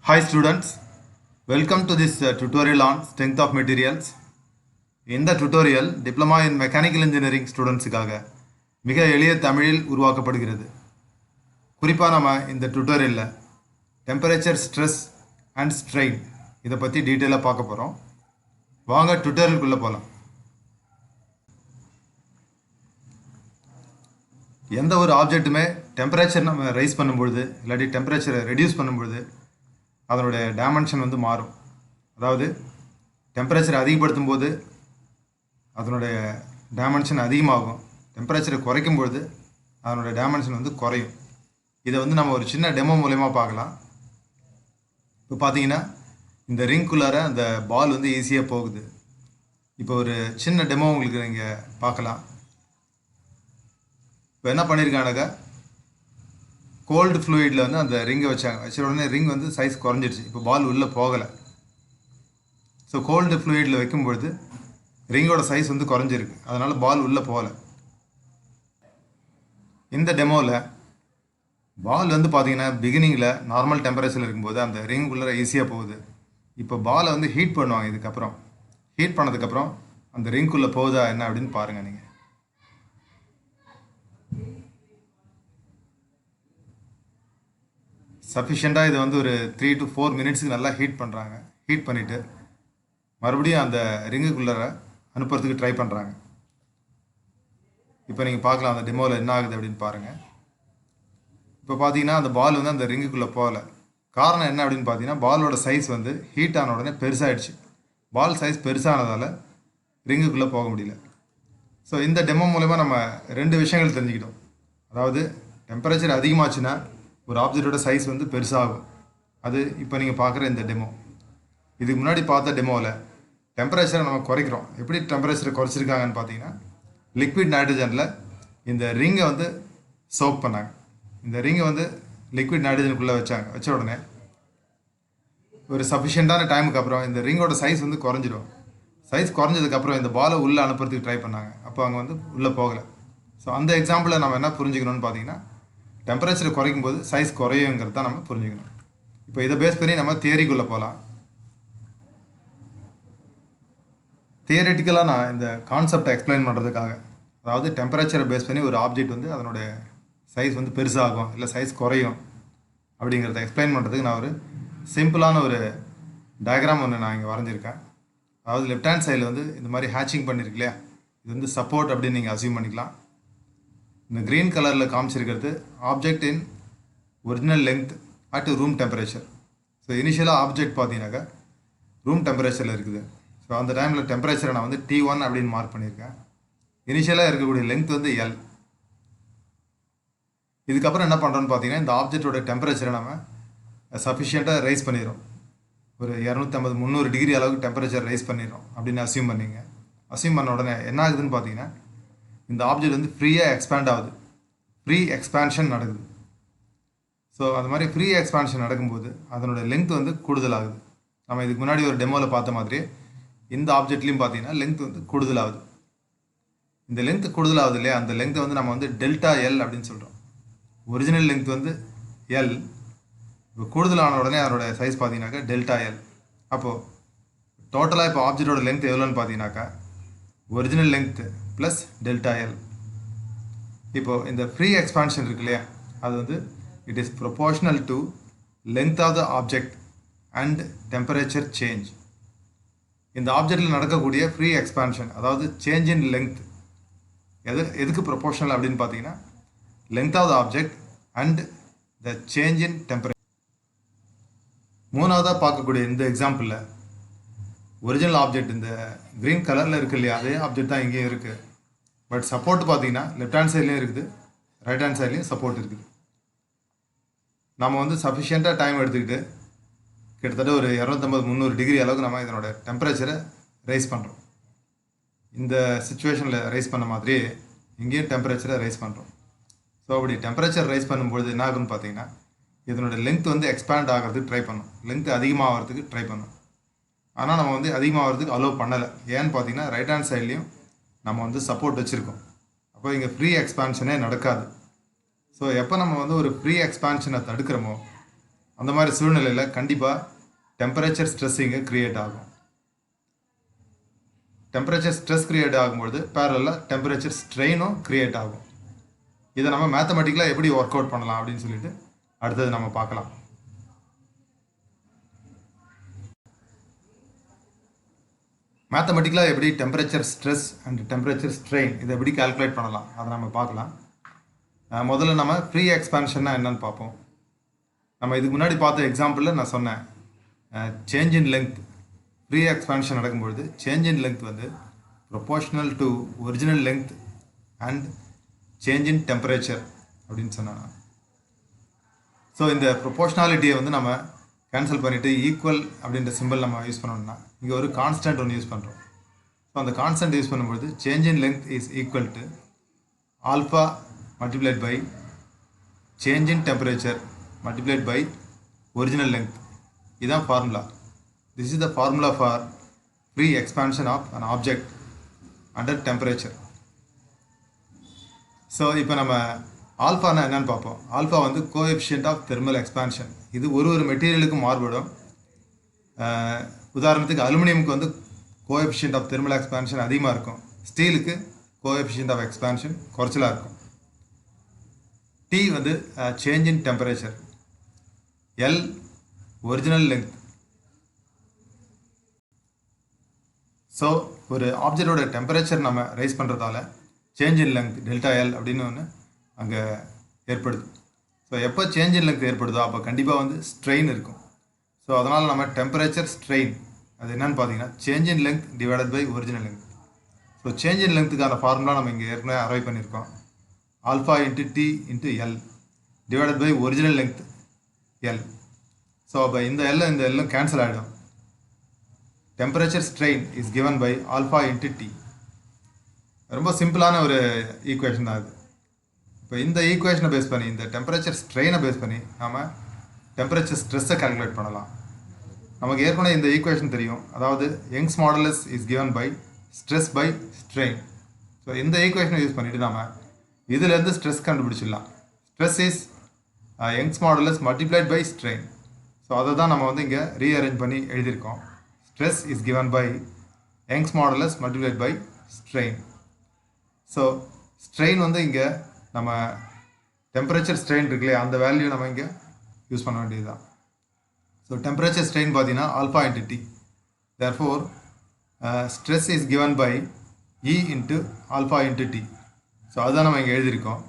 Hi students, welcome to this tutorial on strength of materials. இந்த tutorial diploma in mechanical engineering ஸ்டூடெண்ட்ஸுக்காக மிக எளிய தமிழில் உருவாக்கப்படுகிறது. குறிப்பாக நம்ம இந்த tutorialல temperature stress and strain இதை பற்றி டீட்டெயிலாக பார்க்க போகிறோம். வாங்க tutorialக்குள்ளே போகலாம். எந்த ஒரு ஆப்ஜெக்ட்டுமே டெம்பரேச்சர் நம்ம ரைஸ் பண்ணும்பொழுது இல்லாட்டி டெம்பரேச்சரை ரெடியூஸ் பண்ணும்பொழுது அதனுடைய டைமென்ஷன் வந்து மாறும். அதாவது டெம்பரேச்சரை அதிகப்படுத்தும் போது அதனுடைய டைமென்ஷன் அதிகமாகும், டெம்பரேச்சரை குறைக்கும்பொழுது அதனுடைய டைமென்ஷன் வந்து குறையும். இதை வந்து நம்ம ஒரு சின்ன டெமோ மூலயமா பார்க்கலாம். இப்போ பார்த்தீங்கன்னா இந்த ரிங்குள்ளார அந்த பால் வந்து ஈஸியாக போகுது. இப்போ ஒரு சின்ன டெமோ உங்களுக்கு நீங்கள் பார்க்கலாம். இப்போ என்ன பண்ணியிருக்கானாக்கா, கோல்டு ஃப்ளூயிடில் வந்து அந்த ரிங்கை வச்ச உடனே ரிங் வந்து சைஸ் குறைஞ்சிடுச்சு. இப்போ பால் உள்ளே போகலை. ஸோ கோல்டு ஃப்ளூயிடில் வைக்கும்பொழுது ரிங்கோட சைஸ் வந்து குறைஞ்சிருக்கு, அதனால் பால் உள்ளே போகலை. இந்த டெமோவில் பால் வந்து பார்த்தீங்கன்னா பிகினிங்கில் நார்மல் டெம்பரேச்சரில் இருக்கும்போது அந்த ரிங் உள்ளே ஈஸியாக போகுது. இப்போ பாலை வந்து ஹீட் பண்ணுவாங்க. இதுக்கப்புறம் ஹீட் பண்ணதுக்கப்புறம் அந்த ரிங்குள்ளே போகுதா என்ன அப்படின்னு பாருங்கள் நீங்கள். சஃபிஷியண்ட்டாக இதை வந்து ஒரு 3 to 4 மினிட்ஸுக்கு நல்லா ஹீட் பண்ணுறாங்க. ஹீட் பண்ணிவிட்டு மறுபடியும் அந்த ரிங்குக்குள்ளார அனுப்புறதுக்கு ட்ரை பண்ணுறாங்க. இப்போ நீங்கள் பார்க்கலாம் அந்த டெமோவில் என்ன ஆகுது அப்படின்னு பாருங்கள். இப்போ பார்த்தீங்கன்னா அந்த பால் வந்து அந்த ரிங்குக்குள்ளே போகலை. காரணம் என்ன அப்படின்னு பார்த்தீங்கன்னா, பாலோட சைஸ் வந்து ஹீட் ஆன உடனே பெருசாகிடுச்சு. பால் சைஸ் பெருசானதால் ரிங்குக்குள்ளே போக முடியல. ஸோ இந்த டெமோ மூலமாக நம்ம 2 விஷயங்கள் தெரிஞ்சுக்கிட்டோம். அதாவது டெம்பரேச்சர் அதிகமாச்சுன்னா ஒரு ஆப்ஜெக்டோட சைஸ் வந்து பெருசாகும். அது இப்போ நீங்கள் பார்க்குற இந்த டெமோ. இதுக்கு முன்னாடி பார்த்த டெமோவில் டெம்பரேச்சரை நம்ம குறைக்கிறோம். எப்படி டெம்பரேச்சரை குறைச்சிருக்காங்கன்னு பார்த்தீங்கன்னா, லிக்விட் நைட்ரஜனில் இந்த ரிங்கை வந்து சோப் பண்ணாங்க. இந்த ரிங்கை வந்து லிக்விட் நைட்ரஜனுக்குள்ளே வச்ச உடனே ஒரு சஃபிஷியண்ட்டான டைமுக்கு அப்புறம் இந்த ரிங்கோட சைஸ் வந்து குறைஞ்சிடும். சைஸ் குறைஞ்சதுக்கப்புறம் இந்த பாலை உள்ளே அனுப்புறதுக்கு ட்ரை பண்ணாங்க. அப்போ அங்கே வந்து உள்ளே போகலை. ஸோ அந்த எக்ஸாம்பிளை நம்ம என்ன புரிஞ்சுக்கணும்னு பார்த்தீங்கன்னா, டெம்பரேச்சரை குறைக்கும் போது சைஸ் குறையுங்கிறது தான் நம்ம புரிஞ்சுக்கணும். இப்போ இதை பேஸ் பண்ணி நம்ம தியரிக்குள்ளே போகலாம். தியரிட்டிக்கலாக நான் இந்த கான்செப்டை எக்ஸ்பிளைன் பண்ணுறதுக்காக, அதாவது டெம்பரேச்சரை பேஸ் பண்ணி ஒரு ஆப்ஜெக்ட் வந்து அதனுடைய சைஸ் வந்து பெருசாகும் இல்லை சைஸ் குறையும் அப்படிங்கிறத எக்ஸ்பிளைன் பண்ணுறதுக்கு நான் ஒரு சிம்பிளான ஒரு டயக்ராம் ஒன்று நான் இங்கே வரைஞ்சிருக்கேன். அதாவது லெஃப்ட் ஹேண்ட் சைடில் வந்து இந்த மாதிரி ஹேச்சிங் பண்ணியிருக்கு இல்லையா, இது வந்து சப்போர்ட் அப்படின்னு நீங்கள் அசியூம் பண்ணிக்கலாம். இந்த க்ரீன் கலரில் காமிச்சிருக்கிறது object in original length at room temperature. So இனிஷியலாக ஆப்ஜெக்ட் பார்த்தீங்கன்னாக்கா ரூம் டெம்பரேச்சரில் இருக்குது. ஸோ அந்த டைமில் டெம்பரேச்சரை நான் வந்து T1 அப்படின்னு மார்க் பண்ணியிருக்கேன். இனிஷியலாக இருக்கக்கூடிய லென்த் வந்து L. இதுக்கப்புறம் என்ன பண்ணுறோன்னு பார்த்தீங்கன்னா, இந்த ஆப்ஜெக்டோட டெம்பரேச்சரை நம்ம சஃபிஷியண்ட்டாக ரைஸ் பண்ணிடுறோம். ஒரு 250-300 டிகிரி அளவுக்கு டெம்பரேச்சர் ரைஸ் பண்ணிடுறோம் அப்படின்னு அசியூம் பண்ணிங்க. அசியூம் பண்ண உடனே என்ன ஆகுதுன்னு பார்த்தீங்கன்னா, இந்த ஆப்ஜெக்ட் வந்து ஃப்ரீயாக எக்ஸ்பேண்ட் ஆகுது. ஃப்ரீ எக்ஸ்பேன்ஷன் நடக்குது. ஸோ அந்த மாதிரி ஃப்ரீ எக்ஸ்பேன்ஷன் நடக்கும்போது அதனோட லென்த் வந்து கூடுதலாகுது. நம்ம இதுக்கு முன்னாடி ஒரு டெமோவில் பார்த்த மாதிரி இந்த ஆப்ஜெக்ட்லேயும் பார்த்தீங்கன்னா லென்த் வந்து கூடுதலாகுது. இந்த லென்த் கூடுதலாகுது இல்லையா, அந்த லென்த்தை வந்து நம்ம வந்து டெல்டா எல் அப்படின்னு சொல்கிறோம். ஒரிஜினல் லென்த் வந்து எல். இப்போ கூடுதலான உடனே அதனோட சைஸ் பார்த்தீங்கன்னாக்கா டெல்டா எல். அப்போது டோட்டலாக இப்போ ஆப்ஜெக்டோட லென்த் எவ்வளோன்னு பார்த்தீங்கன்னாக்கா original length plus delta L. இப்போது இந்த ஃப்ரீ எக்ஸ்பான்ஷன் இருக்கு இல்லையா, அது வந்து it is proportional to length of the object and temperature change. இந்த ஆப்ஜெக்டில் நடக்கக்கூடிய ஃப்ரீ எக்ஸ்பான்ஷன், அதாவது சேஞ்ச் இன் லென்த் எதுக்கு ப்ரொபோர்ஷனல் அப்படின்னு பார்த்தீங்கன்னா, length of the object and the change in temperature. மூணாவதாக பார்க்கக்கூடிய இந்த எக்ஸாம்பிளில் ஒரிஜினல் ஆப்ஜெக்ட் இந்த க்ரீன் கலரில் இருக்குது இல்லையா, அதே ஆப்ஜெக்ட் தான் இங்கேயும் இருக்குது. பட் சப்போர்ட் பார்த்தீங்கன்னா லெஃப்ட் ஹேண்ட் சைட்லேயும் இருக்குது, ரைட் ஹேண்ட் சைட்லேயும் சப்போர்ட் இருக்குது. நம்ம வந்து சஃபிஷியண்ட்டாக டைம் எடுத்துக்கிட்டு கிட்டத்தட்ட ஒரு 250-300 டிகிரி அளவுக்கு நம்ம இதனோட டெம்பரேச்சரை ரைஸ் பண்ணுறோம். இந்த சுச்சுவேஷனில் ரைஸ் பண்ண மாதிரியே இங்கேயும் டெம்பரேச்சரை ரைஸ் பண்ணுறோம். ஸோ அப்படி டெம்பரேச்சர் ரைஸ் பண்ணும்பொழுது என்ன ஆகுன்னு பார்த்தீங்கன்னா, இதனோட லென்த் வந்து எக்ஸ்பேண்ட் ஆகிறதுக்கு ட்ரை பண்ணும், லென்த் அதிகமாகிறதுக்கு ட்ரை பண்ணும். ஆனால் நம்ம வந்து அதிகமாகிறதுக்கு அலோவ் பண்ணலை. ஏன்னு பார்த்தீங்கன்னா ரைட் ஹேண்ட் சைட்லேயும் நம்ம வந்து சப்போர்ட் வச்சுருக்கோம். அப்போ இங்கே ஃப்ரீ எக்ஸ்பான்ஷனே நடக்காது. ஸோ எப்போ நம்ம வந்து ஒரு ஃப்ரீ எக்ஸ்பான்ஷனை தடுக்கிறோமோ அந்த மாதிரி சூழ்நிலையில் கண்டிப்பாக டெம்பரேச்சர் ஸ்ட்ரெஸ் இங்கே க்ரியேட் ஆகும். டெம்பரேச்சர் ஸ்ட்ரெஸ் க்ரியேட் ஆகும்பொழுது பேரலாக டெம்பரேச்சர் ஸ்ட்ரெயினும் க்ரியேட் ஆகும். இதை நம்ம மேத்தமெட்டிக்கலாக எப்படி ஒர்க் அவுட் பண்ணலாம் அப்படின்னு சொல்லிட்டு அடுத்தது நம்ம பார்க்கலாம். மேத்தமெட்டிக்கலாக எப்படி temperature stress and temperature strain இதை எப்படி கால்குலேட் பண்ணலாம் அதை நம்ம பார்க்கலாம். முதல்ல நம்ம ஃப்ரீ எக்ஸ்பான்ஷன்னா என்னன்னு பார்ப்போம். நம்ம இதுக்கு முன்னாடி பார்த்த எக்ஸாம்பிளில் நான் சொன்னேன் change in length. Free expansion நடக்கும்பொழுது சேஞ்ச் இன் லெங்க் வந்து proportional to original length and change in temperature அப்படின்னு சொன்னாங்க. ஸோ இந்த ப்ரொபோர்ஷனாலிட்டியை வந்து நம்ம கேன்சல் பண்ணிவிட்டு ஈக்குவல் அப்படின்ற சிம்பிள் நம்ம யூஸ் பண்ணோம்னா இங்கே ஒரு கான்ஸ்டன்ட் ஒன்று யூஸ் பண்ணுறோம். ஸோ அந்த கான்ஸ்டன்ட் யூஸ் பண்ணும்போது change in length is equal to alpha multiplied by change in temperature multiplied by original length. இதுதான் formula. This is the formula for free expansion of an object under temperature. So இப்போ நம்ம ஆல்ஃபானா என்னன்னு பார்ப்போம். Alpha வந்து coefficient of thermal expansion. இது ஒரு மெட்டீரியலுக்கு மாறுபடும். உதாரணத்துக்கு அலுமினியமுக்கு வந்து கோஎஃபிஷியன்ட் ஆஃப் தெர்மல் எக்ஸ்பான்ஷன் அதிகமாக இருக்கும், ஸ்டீலுக்கு கோஎஃபிஷியன்ட் ஆஃப் எக்ஸ்பான்ஷன் குறைச்சலாக இருக்கும். டி வந்து change in temperature, L original length. So ஒரு ஆப்ஜெக்டோட டெம்பரேச்சர் நம்ம ரைஸ் பண்ணுறதால change in length delta L அப்படின்னு ஒன்று அங்கே ஏற்படுது. ஸோ எப்போ சேஞ்ச் இன் லெங்க் ஏற்படுதோ அப்போ கண்டிப்பாக வந்து ஸ்ட்ரெயின் இருக்கும். ஸோ அதனால் நம்ம டெம்பரேச்சர் ஸ்ட்ரெயின் அது என்னன்னு பார்த்தீங்கன்னா change in length divided by original length. So change in லெங்க்குக்கான ஃபார்முலா நம்ம இங்கே ஏற்கனவே அரைவ் பண்ணியிருக்கோம். Alpha into T into L divided by original length L. So அப்போ இந்த எல்லும் கேன்சல் ஆகிடும். Temperature strain is given by alpha into T. ரொம்ப சிம்பிளான ஒரு ஈக்குவேஷன் தான் அது. இப்போ இந்த ஈக்குவேஷனை பேஸ் பண்ணி இந்த டெம்பரேச்சர் ஸ்ட்ரெயினை பேஸ் பண்ணி நாம் டெம்பரேச்சர் ஸ்ட்ரெஸ்ஸை கால்குலேட் பண்ணலாம். நமக்கு ஏற்கனவே இந்த ஈக்குவேஷன் தெரியும். அதாவது Young's modulus is given by stress by strain. So இந்த ஈக்குவேஷனை யூஸ் பண்ணிவிட்டு நாம் இதிலேருந்து ஸ்ட்ரெஸ் கண்டுபிடிச்சிடலாம். Stress is Young's modulus multiplied by strain. So அதை தான் நம்ம வந்து இங்கே ரீஅரேஞ்ச் பண்ணி எழுதியிருக்கோம். Stress is given by Young's modulus multiplied by strain. So strain வந்து இங்கே நம்ம டெம்பரேச்சர் ஸ்ட்ரெயின் இருக்குல்லையே அந்த வேல்யூ நம்ம இங்கே யூஸ் பண்ண வேண்டியது தான். ஸோ டெம்பரேச்சர் ஸ்ட்ரெயின் பார்த்தீங்கன்னா alpha into T. Therefore stress is given by E into alpha into T. So அதுதான் நம்ம இங்கே எழுதியிருக்கோம்.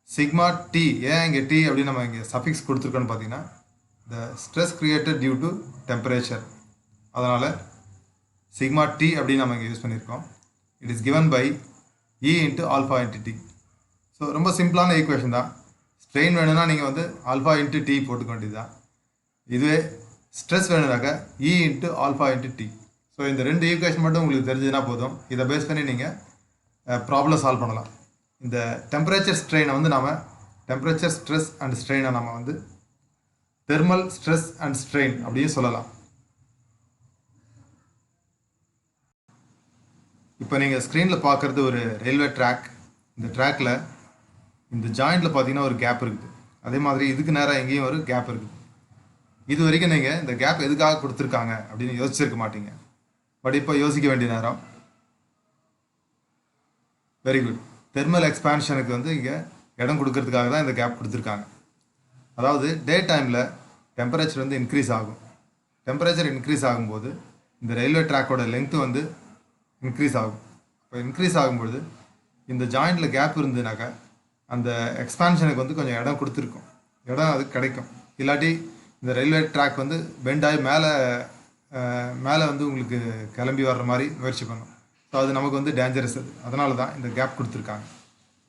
Sigma T. ஏன் இங்கே டி அப்படின்னு நம்ம இங்கே சஃபிக்ஸ் கொடுத்துருக்கோன்னு பார்த்தீங்கன்னா the stress created due to temperature. அதனால் சிக்மா டி அப்படின்னு நம்ம இங்கே யூஸ் பண்ணியிருக்கோம். It is given by E into alpha into T. So ரொம்ப சிம்பிளான ஈக்குவேஷன் தான். ஸ்ட்ரெயின் வேணும்னா நீங்கள் வந்து ஆல்ஃபா இன்ட்டு டி போட்டுக்க வேண்டியது தான். இதுவே ஸ்ட்ரெஸ் வேணுனாக்கா E into alpha into T. So இந்த ரெண்டு ஈக்குவேஷன் மட்டும் உங்களுக்கு தெரிஞ்சதுன்னா போதும். இதை பேஸ் பண்ணி நீங்கள் ப்ராப்ளம் சால்வ் பண்ணலாம். இந்த டெம்பரேச்சர் ஸ்ட்ரெயினை வந்து நம்ம டெம்பரேச்சர் ஸ்ட்ரெஸ் அண்ட் ஸ்ட்ரெயினை நம்ம வந்து தெர்மல் ஸ்ட்ரெஸ் அண்ட் ஸ்ட்ரெயின் அப்படியே சொல்லலாம். இப்போ நீங்கள் ஸ்க்ரீனில் பார்க்குறது ஒரு ரயில்வே ட்ராக். இந்த ட்ராக்கில் இந்த ஜாயிண்டில் பார்த்தீங்கன்னா ஒரு கேப் இருக்குது. அதே மாதிரி இதுக்கு நேராக எங்கேயும் ஒரு கேப் இருக்குது. இது வரைக்கும் நீங்கள் இந்த கேப் எதுக்காக கொடுத்துருக்காங்க அப்படின்னு யோசிச்சிருக்க மாட்டீங்க. பட் இப்போ யோசிக்க வேண்டிய நேரம். Very good. தெர்மல் எக்ஸ்பான்ஷனுக்கு வந்து இங்கே இடம் கொடுக்கறதுக்காக தான் இந்த கேப் கொடுத்துருக்காங்க. அதாவது டே டைமில் டெம்பரேச்சர் வந்து இன்க்ரீஸ் ஆகும். டெம்பரேச்சர் இன்க்ரீஸ் ஆகும்போது இந்த ரயில்வே ட்ராக்கோட லென்த்து வந்து இன்க்ரீஸ் ஆகும். இப்போ இன்க்ரீஸ் ஆகும்பொழுது இந்த ஜாயிண்டில் கேப் இருந்ததுனாக்கா அந்த எக்ஸ்பான்ஷனுக்கு வந்து கொஞ்சம் இடம் கொடுத்துருக்கும். இடம் அது கிடைக்கும். இல்லாட்டி இந்த ரயில்வே ட்ராக் வந்து பெண்ட் ஆகி மேலே வந்து உங்களுக்கு கிளம்பி வர்ற மாதிரி முயற்சி பண்ணும். ஸோ அது நமக்கு வந்து டேஞ்சரஸ். அது அதனால தான் இந்த கேப் கொடுத்துருக்காங்க.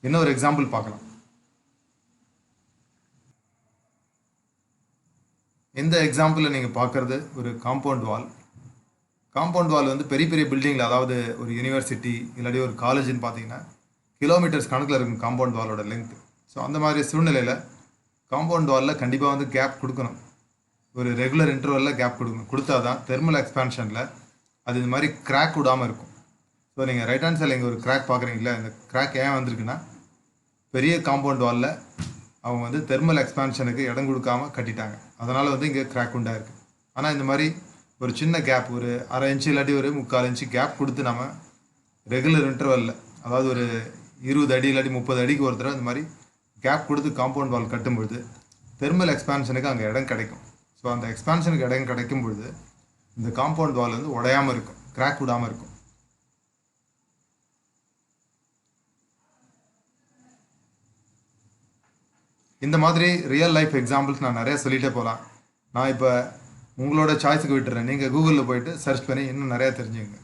இன்னொரு எக்ஸாம்பிள் பார்க்கலாம். இந்த எக்ஸாம்பிளில் நீங்கள் பார்க்குறது ஒரு காம்பவுண்ட் வால். காம்பவுண்ட் வால் வந்து பெரிய பெரிய பில்டிங்கில், அதாவது ஒரு யூனிவர்சிட்டி இல்லாட்டி ஒரு காலேஜ்னு பார்த்தீங்கன்னா கிலோமீட்டர்ஸ் கணக்கில் இருக்கும் காம்பவுண்ட் வாலோட லென்த்து. ஸோ அந்த மாதிரி சூழ்நிலையில் காம்பவுண்ட் வாலில் கண்டிப்பாக வந்து கேப் கொடுக்கணும். ஒரு ரெகுலர் இன்டர்வலில் கேப் கொடுக்கணும். கொடுத்தா தான் தெர்மல் எக்ஸ்பான்ஷனில் அது இந்த மாதிரி கிராக் விடாமல் இருக்கும். ஸோ நீங்கள் ரைட் ஹேண்ட் சைடில் இங்கே ஒரு கிராக் பார்க்குறீங்களா? இந்த கிராக் ஏன் வந்திருக்குன்னா பெரிய காம்பவுண்ட் வாலில் அவங்க வந்து தெர்மல் எக்ஸ்பான்ஷனுக்கு இடம் கொடுக்காமல் கட்டிட்டாங்க. அதனால் வந்து இங்கே கிராக் உண்டாயிருக்கு. ஆனால் இந்த மாதிரி ஒரு சின்ன கேப், ஒரு 1/2 இன்ச்சு இல்லாட்டி ஒரு 3/4 இன்ச்சு கேப் கொடுத்து நம்ம ரெகுலர் இன்டர்வலில், அதாவது ஒரு 20 அடி இல்லாட்டி 30 அடிக்கு ஒரு தடவை இந்த மாதிரி கேப் கொடுத்து காம்பவுண்ட் வால் கட்டும்பொழுது தெர்மல் எக்ஸ்பான்ஷனுக்கு அங்கே இடம் கிடைக்கும். ஸோ அந்த எக்ஸ்பான்ஷனுக்கு இடம் கிடைக்கும் பொழுது இந்த காம்பவுண்ட் வால் வந்து உடையாமல் இருக்கும், கிராக் விடாமல் இருக்கும். இந்த மாதிரி ரியல் லைஃப் எக்ஸாம்பிள்ஸ் நான் நிறைய சொல்லிகிட்டே போகலாம். நான் இப்போ உங்களோட சாய்ஸுக்கு விட்டுறேன். நீங்கள் கூகுளில் போயிட்டு சர்ச் பண்ணி இன்னும் நிறையா தெரிஞ்சுங்க.